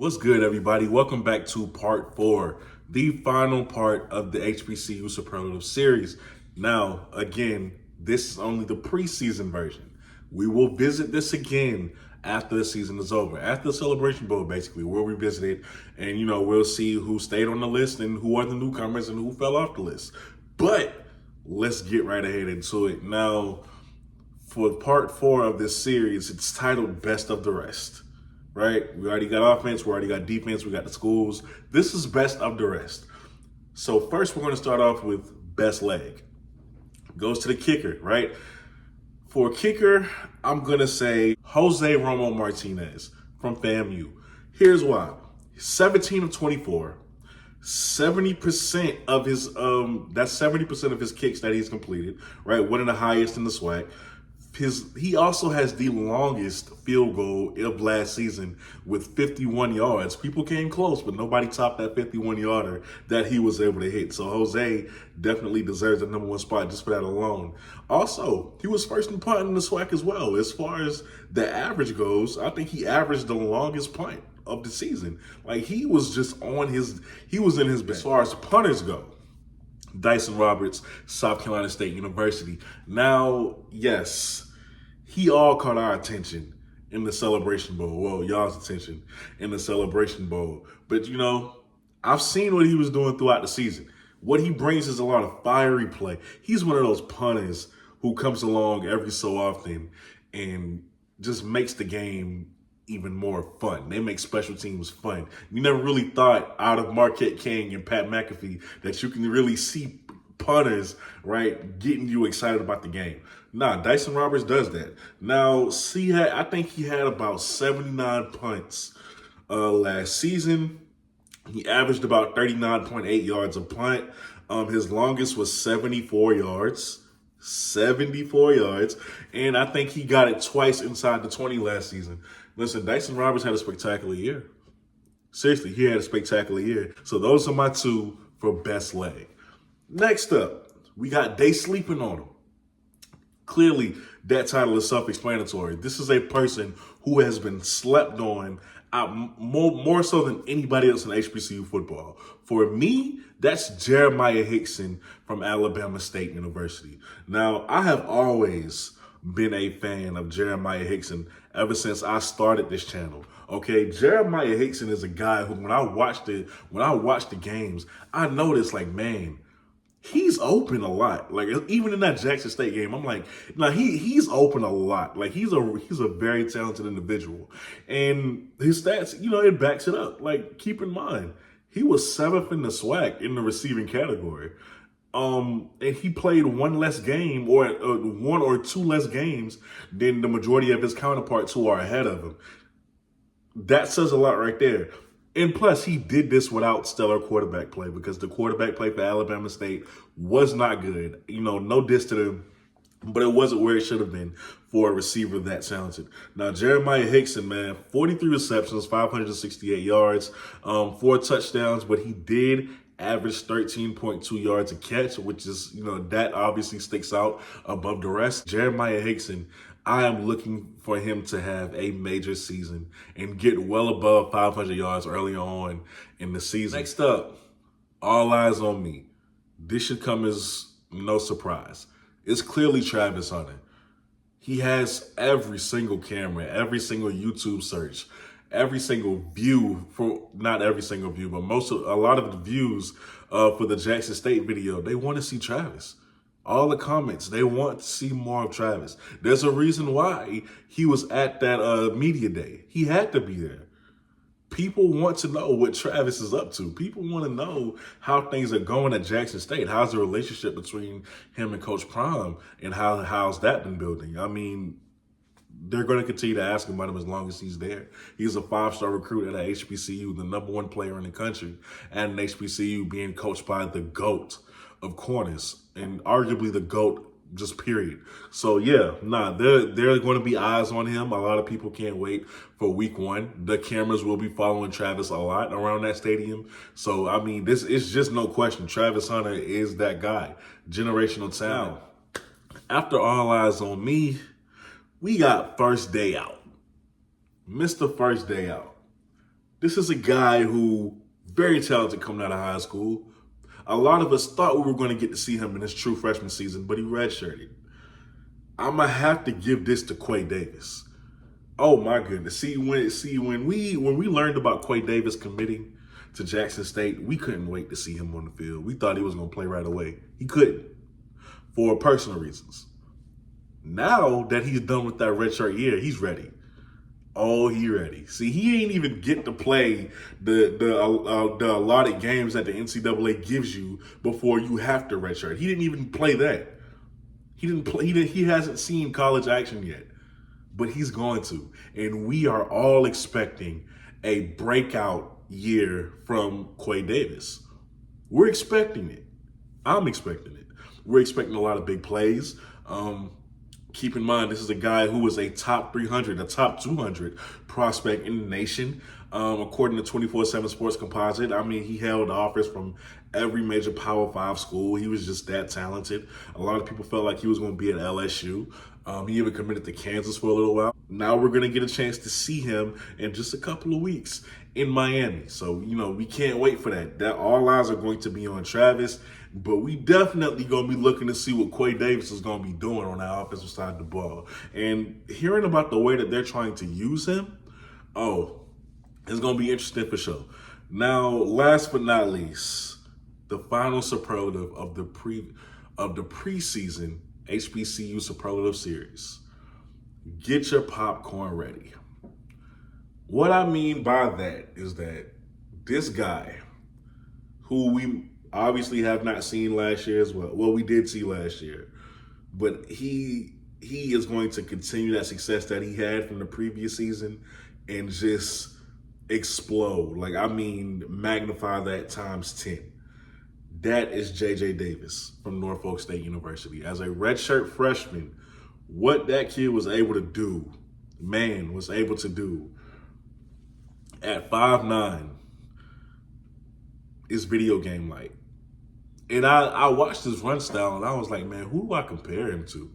What's good, everybody? Welcome back to part 4, the final part of the HBCU Superlative series. Now, again, this is only the preseason version. We will visit this again after the season is over. After the Celebration Bowl, basically, we'll revisit it and, we'll see who stayed on the list and who are the newcomers and who fell off the list. But let's get right ahead into it. Now, for part 4 of this series, it's titled Best of the Rest. Right? We already got offense, we already got defense, we got the schools. This is best of the rest. So first we're going to start off with best leg. Goes to the kicker, right? For kicker, I'm going to say Jose Romo Martinez from FAMU. Here's why. 17 of 24. 70% of his that's 70% of his kicks that he's completed, right? One of the highest in the SWAC. He also has the longest field goal of last season with 51 yards. People came close, but nobody topped that 51-yarder that he was able to hit. So Jose definitely deserves the #1 spot just for that alone. Also, he was first in punt in the SWAC as well. As far as the average goes, I think he averaged the longest punt of the season. Like, he was just in his best. As far as punters go, Dyson Roberts, South Carolina State University. Now, yes, he all caught our attention in the Celebration Bowl. Well, y'all's attention in the Celebration Bowl. But, I've seen what he was doing throughout the season. What he brings is a lot of fiery play. He's one of those punters who comes along every so often and just makes the game even more fun. They make special teams fun. You never really thought out of Marquette King and Pat McAfee that you can really see punters, right, getting you excited about the game. Nah, Dyson Roberts does that. Now, I think he had about 79 punts last season. He averaged about 39.8 yards a punt. His longest was 74 yards. 74 yards. And I think he got it twice inside the 20 last season. Listen, Dyson Roberts had a spectacular year. Seriously, he had a spectacular year. So those are my two for best leg. Next up, we got They Sleeping on Him. Clearly, that title is self-explanatory. This is a person who has been slept on more so than anybody else in HBCU football. For me, that's Jeremiah Hickson from Alabama State University. Now, I have always been a fan of Jeremiah Hickson ever since I started this channel. Okay, Jeremiah Hickson is a guy who, when I watch the games, I noticed, like, man, he's open a lot. Like, even in that Jackson State game, I'm like, now he's open a lot. Like, he's a very talented individual, and his stats, it backs it up. Like, keep in mind, he was 7th in the SWAC in the receiving category. And he played one less game or 1 or 2 less games than the majority of his counterparts who are ahead of him. That says a lot right there. And plus, he did this without stellar quarterback play because the quarterback play for Alabama State was not good. No diss to them, but it wasn't where it should have been for a receiver that talented. Now, Jeremiah Hickson, man, 43 receptions, 568 yards, 4 touchdowns, but he did average 13.2 yards a catch, which is, that obviously sticks out above the rest. Jeremiah Hickson, I am looking for him to have a major season and get well above 500 yards early on in the season. Next up, all eyes on me. This should come as no surprise. It's clearly Travis Hunter. He has every single camera, every single YouTube search, every single view not every single view, but a lot of the views for the Jackson State video, they want to see Travis. All the comments, they want to see more of Travis. There's a reason why he was at that media day. He had to be there. People want to know what Travis is up to. People want to know how things are going at Jackson State. How's the relationship between him and Coach Prime, and how's that been building? I mean, they're going to continue to ask him about him as long as he's there. He's a 5-star recruit at a HBCU, the #1 player in the country at an HBCU, being coached by the GOAT of corners, and arguably the GOAT, just period. So yeah, there are going to be eyes on him. A lot of people can't wait for week 1. The cameras will be following Travis a lot around that stadium. So, I mean, this is just no question. Travis Hunter is that guy. Generational talent. After all eyes on me, we got First Day Out. Mr. First Day Out. This is a guy who very talented coming out of high school. A lot of us thought we were going to get to see him in his true freshman season, but he redshirted. I'm gonna have to give this to Quay Davis. Oh my goodness! When we learned about Quay Davis committing to Jackson State, we couldn't wait to see him on the field. We thought he was going to play right away. He couldn't, for personal reasons. Now that he's done with that redshirt year, he's ready. Oh, he ready. See, he ain't even get to play the allotted games that the NCAA gives you before you have to redshirt. He didn't even play that. He hasn't seen college action yet, but he's going to. And we are all expecting a breakout year from Quay Davis. We're expecting it. I'm expecting it. We're expecting a lot of big plays. Keep in mind, this is a guy who was a top 300, a top 200 prospect in the nation. According to 24/7 Sports Composite, I mean, he held offers from every major Power 5 school. He was just that talented. A lot of people felt like he was going to be at LSU. He even committed to Kansas for a little while. Now we're going to get a chance to see him in just a couple of weeks in Miami. So, we can't wait for that. All eyes are going to be on Travis, but we definitely going to be looking to see what Quay Davis is going to be doing on that offensive side of the ball. And hearing about the way that they're trying to use him, it's going to be interesting for sure. Now, last but not least, the final superlative of the preseason HBCU Superlative Series. Get your popcorn ready. What I mean by that is that this guy, who we obviously have not seen last year as well we did see last year, but he is going to continue that success that he had from the previous season and just explode. Magnify that times 10. That is J.J. Davis from Norfolk State University. As a redshirt freshman, what that kid was able to do at 5'9" is video game like. And I watched his run style and I was like, man, who do I compare him to?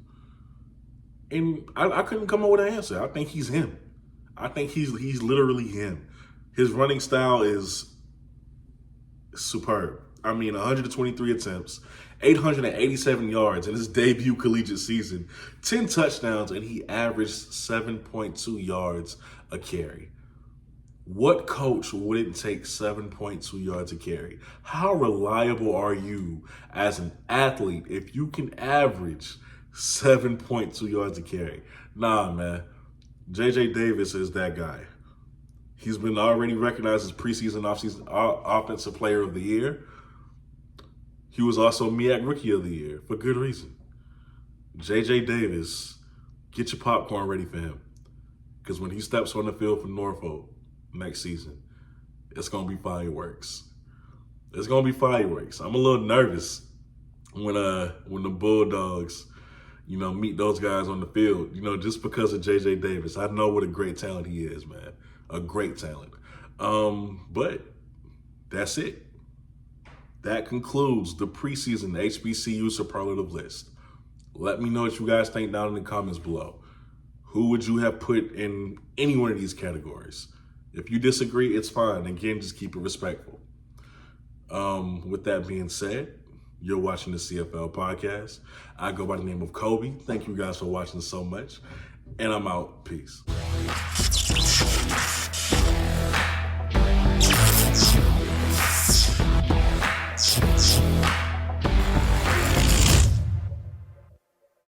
And I couldn't come up with an answer. I think he's him. I think he's literally him. His running style is superb. 123 attempts, 887 yards in his debut collegiate season, 10 touchdowns, and he averaged 7.2 yards a carry. What coach wouldn't take 7.2 yards a carry? How reliable are you as an athlete if you can average 7.2 yards a carry? Nah, man. J.J. Davis is that guy. He's been already recognized as preseason offensive player of the year. He was also MEAC Rookie of the Year for good reason. J.J. Davis, get your popcorn ready for him. Because when he steps on the field for Norfolk next season, it's going to be fireworks. It's going to be fireworks. I'm a little nervous when the Bulldogs, meet those guys on the field, just because of J.J. Davis. I know what a great talent he is, man. A great talent. But that's it. That concludes the preseason HBCU Superlative list. Let me know what you guys think down in the comments below. Who would you have put in any one of these categories? If you disagree, it's fine. Again, just keep it respectful. With that being said, you're watching the CFL podcast. I go by the name of Kobe. Thank you guys for watching so much. And I'm out. Peace.